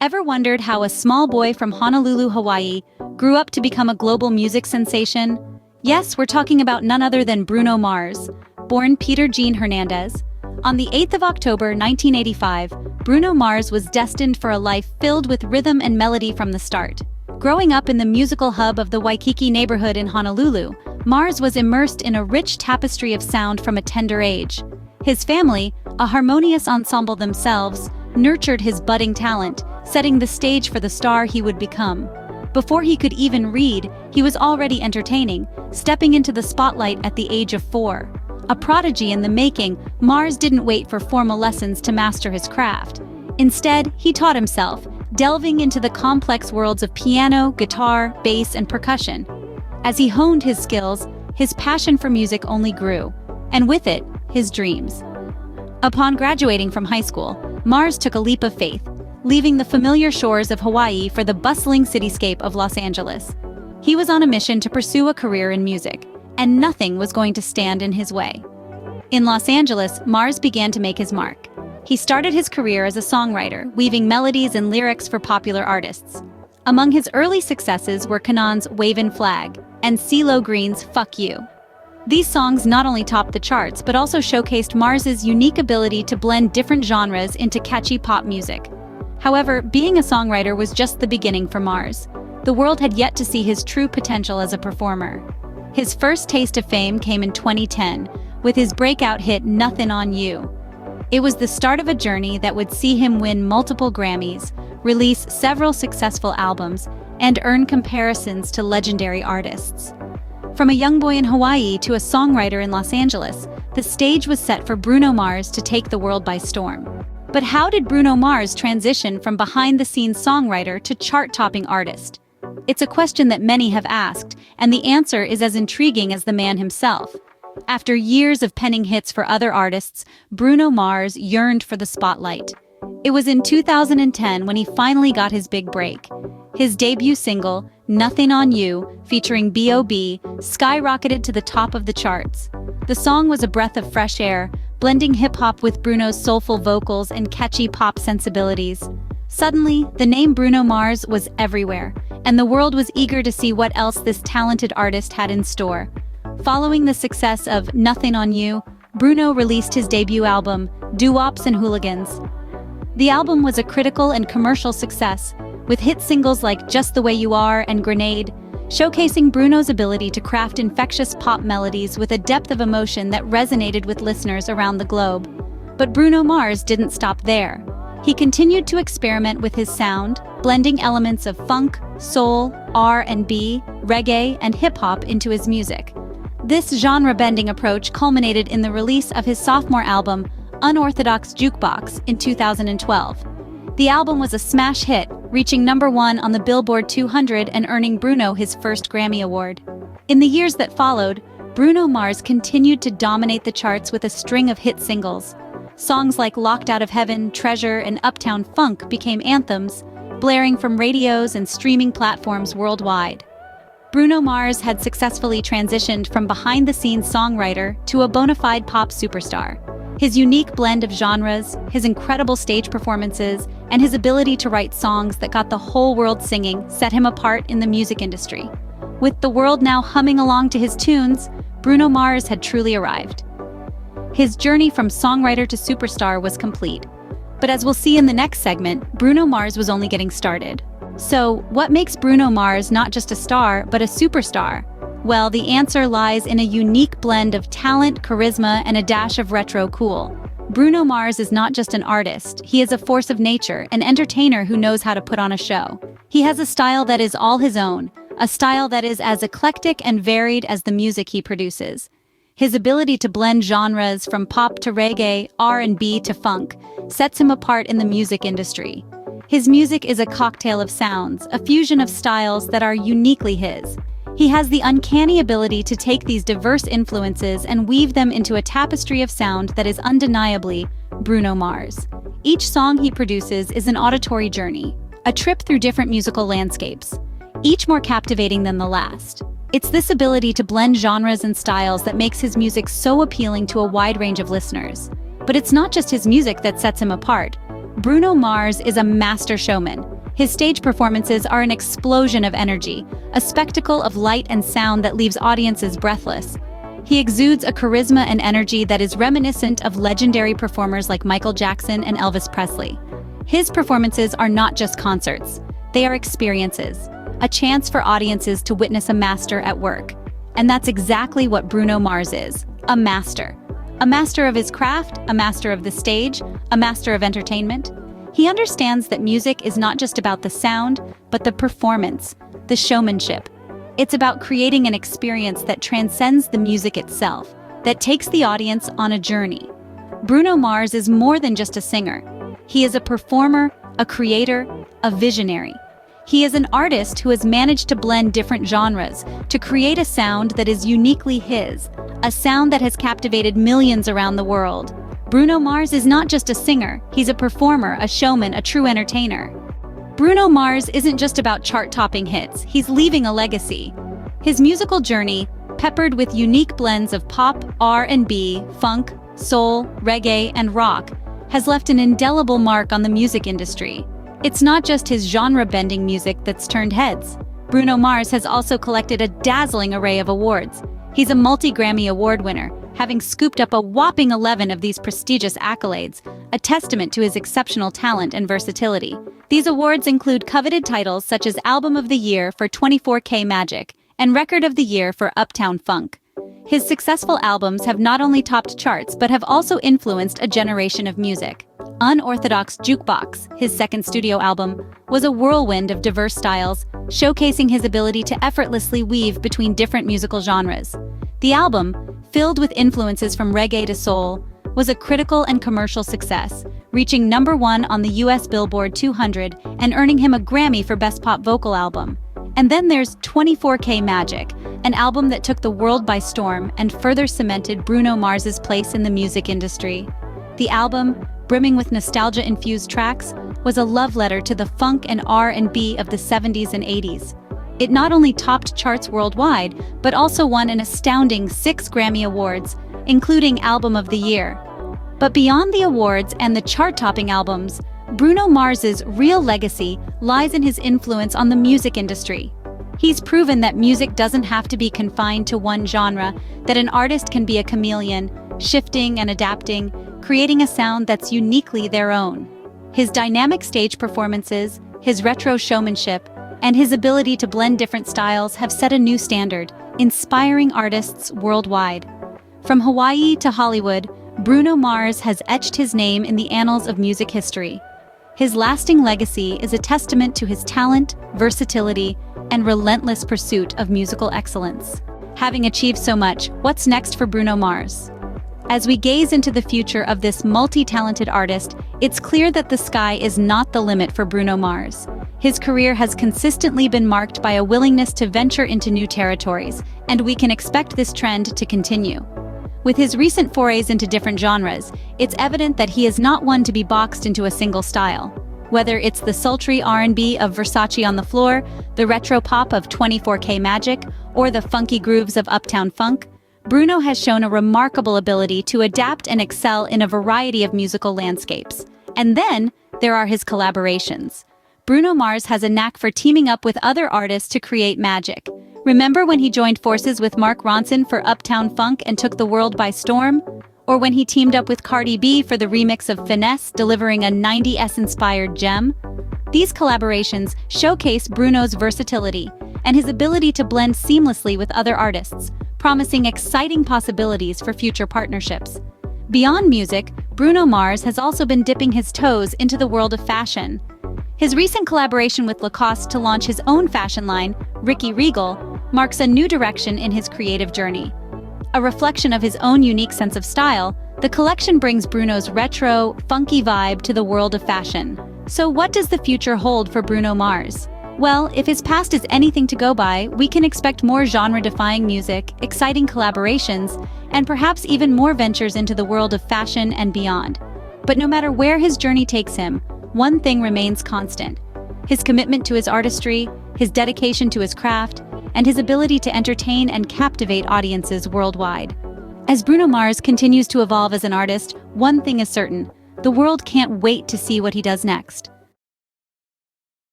Ever wondered how a small boy from Honolulu, Hawaii, grew up to become a global music sensation? Yes, we're talking about none other than Bruno Mars, born Peter Jean Hernandez. On the 8th of October 1985, Bruno Mars was destined for a life filled with rhythm and melody from the start. Growing up in the musical hub of the Waikiki neighborhood in Honolulu, Mars was immersed in a rich tapestry of sound from a tender age. His family, a harmonious ensemble themselves, nurtured his budding talent, setting the stage for the star he would become. Before he could even read, he was already entertaining, stepping into the spotlight at the age of 4. A prodigy in the making, Mars didn't wait for formal lessons to master his craft. Instead, he taught himself, delving into the complex worlds of piano, guitar, bass, and percussion. As he honed his skills, his passion for music only grew, and with it, his dreams. Upon graduating from high school, Mars took a leap of faith, leaving the familiar shores of Hawaii for the bustling cityscape of Los Angeles. He was on a mission to pursue a career in music, and nothing was going to stand in his way. In Los Angeles, Mars began to make his mark. He started his career as a songwriter, weaving melodies and lyrics for popular artists. Among his early successes were Kanan's Wavin' Flag and CeeLo Green's Fuck You. These songs not only topped the charts but also showcased Mars's unique ability to blend different genres into catchy pop music. However, being a songwriter was just the beginning for Mars. The world had yet to see his true potential as a performer. His first taste of fame came in 2010, with his breakout hit Nothin' on You. It was the start of a journey that would see him win multiple Grammys, release several successful albums, and earn comparisons to legendary artists. From a young boy in Hawaii to a songwriter in Los Angeles, the stage was set for Bruno Mars to take the world by storm. But how did Bruno Mars transition from behind-the-scenes songwriter to chart-topping artist? It's a question that many have asked, and the answer is as intriguing as the man himself. After years of penning hits for other artists, Bruno Mars yearned for the spotlight. It was in 2010 when he finally got his big break. His debut single, Nothin' on You, featuring B.O.B., skyrocketed to the top of the charts. The song was a breath of fresh air, blending hip-hop with Bruno's soulful vocals and catchy pop sensibilities. Suddenly, the name Bruno Mars was everywhere, and the world was eager to see what else this talented artist had in store. Following the success of Nothin' on You, Bruno released his debut album, Doo-Wops and Hooligans. The album was a critical and commercial success, with hit singles like Just the Way You Are and Grenade, showcasing Bruno's ability to craft infectious pop melodies with a depth of emotion that resonated with listeners around the globe. But Bruno Mars didn't stop there. He continued to experiment with his sound, blending elements of funk, soul, R&B, reggae, and hip-hop into his music. This genre-bending approach culminated in the release of his sophomore album, Unorthodox Jukebox, in 2012. The album was a smash hit, reaching #1 on the Billboard 200 and earning Bruno his first Grammy Award. In the years that followed, Bruno Mars continued to dominate the charts with a string of hit singles. Songs like Locked Out of Heaven, Treasure, and Uptown Funk became anthems, blaring from radios and streaming platforms worldwide. Bruno Mars had successfully transitioned from behind-the-scenes songwriter to a bona fide pop superstar. His unique blend of genres, his incredible stage performances, and his ability to write songs that got the whole world singing set him apart in the music industry. With the world now humming along to his tunes, Bruno Mars had truly arrived. His journey from songwriter to superstar was complete. But as we'll see in the next segment, Bruno Mars was only getting started. So, what makes Bruno Mars not just a star, but a superstar? Well, the answer lies in a unique blend of talent, charisma, and a dash of retro cool. Bruno Mars is not just an artist, he is a force of nature, an entertainer who knows how to put on a show. He has a style that is all his own, a style that is as eclectic and varied as the music he produces. His ability to blend genres from pop to reggae, R&B to funk, sets him apart in the music industry. His music is a cocktail of sounds, a fusion of styles that are uniquely his. He has the uncanny ability to take these diverse influences and weave them into a tapestry of sound that is undeniably Bruno Mars. Each song he produces is an auditory journey, a trip through different musical landscapes, each more captivating than the last. It's this ability to blend genres and styles that makes his music so appealing to a wide range of listeners. But it's not just his music that sets him apart. Bruno Mars is a master showman. His stage performances are an explosion of energy, a spectacle of light and sound that leaves audiences breathless. He exudes a charisma and energy that is reminiscent of legendary performers like Michael Jackson and Elvis Presley. His performances are not just concerts, they are experiences, a chance for audiences to witness a master at work. And that's exactly what Bruno Mars is, a master. A master of his craft, a master of the stage, a master of entertainment. He understands that music is not just about the sound, but the performance, the showmanship. It's about creating an experience that transcends the music itself, that takes the audience on a journey. Bruno Mars is more than just a singer. He is a performer, a creator, a visionary. He is an artist who has managed to blend different genres to create a sound that is uniquely his, a sound that has captivated millions around the world. Bruno Mars is not just a singer, he's a performer, a showman, a true entertainer. Bruno Mars isn't just about chart-topping hits, he's leaving a legacy. His musical journey, peppered with unique blends of pop, R&B, funk, soul, reggae, and rock, has left an indelible mark on the music industry. It's not just his genre-bending music that's turned heads. Bruno Mars has also collected a dazzling array of awards. He's a multi-Grammy Award winner, having scooped up a whopping 11 of these prestigious accolades, a testament to his exceptional talent and versatility. These awards include coveted titles such as Album of the Year for 24K Magic and Record of the Year for Uptown Funk. His successful albums have not only topped charts but have also influenced a generation of music. Unorthodox Jukebox, his second studio album, was a whirlwind of diverse styles, showcasing his ability to effortlessly weave between different musical genres. The album, filled with influences from reggae to soul, was a critical and commercial success, reaching #1 on the US Billboard 200 and earning him a Grammy for Best Pop Vocal Album. And then there's 24K Magic, an album that took the world by storm and further cemented Bruno Mars's place in the music industry. The album, brimming with nostalgia-infused tracks, was a love letter to the funk and R&B of the 70s and 80s. It not only topped charts worldwide, but also won an astounding 6 Grammy Awards, including Album of the Year. But beyond the awards and the chart-topping albums, Bruno Mars's real legacy lies in his influence on the music industry. He's proven that music doesn't have to be confined to one genre, that an artist can be a chameleon, shifting and adapting, creating a sound that's uniquely their own. His dynamic stage performances, his retro showmanship, and his ability to blend different styles have set a new standard, inspiring artists worldwide. From Hawaii to Hollywood, Bruno Mars has etched his name in the annals of music history. His lasting legacy is a testament to his talent, versatility, and relentless pursuit of musical excellence. Having achieved so much, what's next for Bruno Mars? As we gaze into the future of this multi-talented artist, it's clear that the sky is not the limit for Bruno Mars. His career has consistently been marked by a willingness to venture into new territories, and we can expect this trend to continue. With his recent forays into different genres, it's evident that he is not one to be boxed into a single style. Whether it's the sultry R&B of Versace on the Floor, the retro pop of 24K Magic, or the funky grooves of Uptown Funk, Bruno has shown a remarkable ability to adapt and excel in a variety of musical landscapes. And then, there are his collaborations. Bruno Mars has a knack for teaming up with other artists to create magic. Remember when he joined forces with Mark Ronson for Uptown Funk and took the world by storm? Or when he teamed up with Cardi B for the remix of Finesse, delivering a 90s-inspired gem? These collaborations showcase Bruno's versatility and his ability to blend seamlessly with other artists, promising exciting possibilities for future partnerships. Beyond music, Bruno Mars has also been dipping his toes into the world of fashion. His recent collaboration with Lacoste to launch his own fashion line, Ricky Regal, marks a new direction in his creative journey. A reflection of his own unique sense of style, the collection brings Bruno's retro, funky vibe to the world of fashion. So what does the future hold for Bruno Mars? Well, if his past is anything to go by, we can expect more genre-defying music, exciting collaborations, and perhaps even more ventures into the world of fashion and beyond. But no matter where his journey takes him, one thing remains constant: his commitment to his artistry, his dedication to his craft, and his ability to entertain and captivate audiences worldwide. As Bruno Mars continues to evolve as an artist, one thing is certain: The world can't wait to see what he does next.